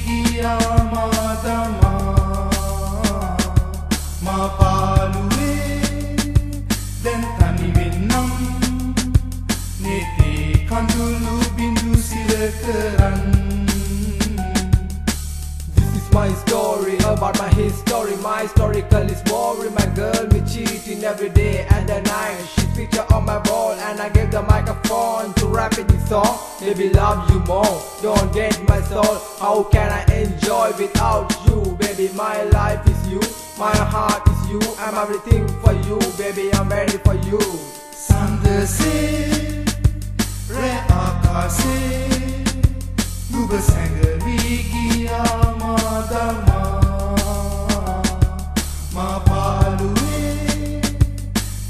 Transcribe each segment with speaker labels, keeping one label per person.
Speaker 1: ගියා මාදමා මා පාළුවේ දැන් තනි වෙන්නම් නෙතේ කඳුළු බිඳු සිර කරන්.
Speaker 2: My story about my history. My historical is boring. My girl me cheating every day and the night. She feature on my wall and I gave the microphone to rap it this song. Baby, love you more. Don't get my soul. How can I enjoy without you? Baby, my life is you. My heart is you. I'm everything for you. Baby, I'm ready for you.
Speaker 1: Sandase re akase nuba sangari giya madama ma paluwe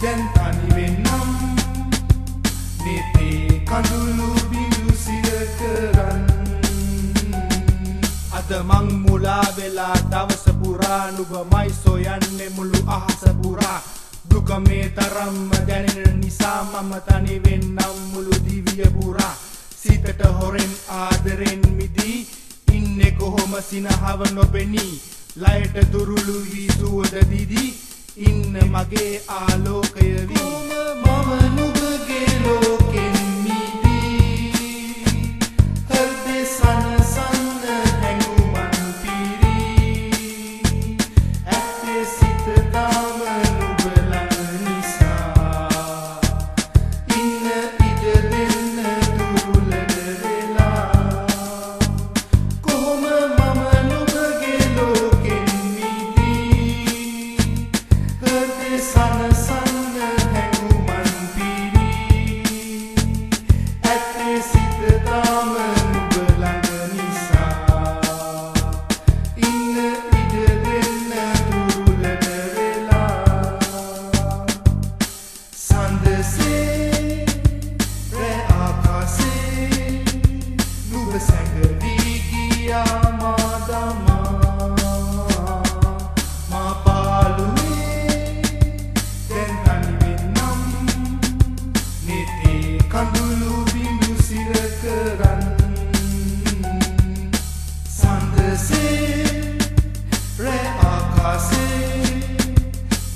Speaker 1: den tani wennam nete kandulu bindu sira karan.
Speaker 3: Ada mang mula vela dawasa pura nuba mai soyanne mulu ahasa pura duka me taram දැනෙන නිසා මම තනි වෙන්නම් මුළු දිවිය පුරා සිතට හොරෙන් ආදරෙන් මිදී ඉන්නේ කොහොම සිනහව නොපෙනී ලයට දුරුළු වී සුවඳ දිදී ඉන්න මගේ ආලෝකය වී
Speaker 1: මම නුඹගේ ලෝකෙන් මිදී හෘදේ සනසන්න හැඟුමන් පිරී ඇත්තේ සිත තාම නුඹ ළඟ නිසා ඉන්න ඉඩ දෙන්න දුරුලට වෙලා කොහොම මම නුඹගේ ලෝකෙන් මිදී හෘදේ සනසන්න හැඟුමන් පිරී ඇත්තේ සිත තාම නුඹ ළඟ නිසා ඉන්න ඉඩ දෙන්න දුරුලට වෙලා. සඳසේ රැ ආකාසේ නුඹ සැඟවී ගියා මාදමා මා පාළුවේ දැන් තනි වෙන්නම් නෙතේ කඳුළු බිඳු සිර කරන්. සඳසේ රැ ආකාසේ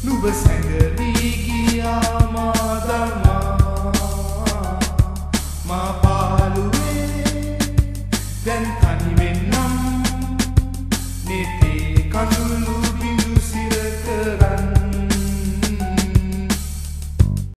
Speaker 1: නුඹ සැඟවී ගියා මාදමා මා පාළුවේ දැන් තනි වෙන්නම් නෙතේ කඳුළු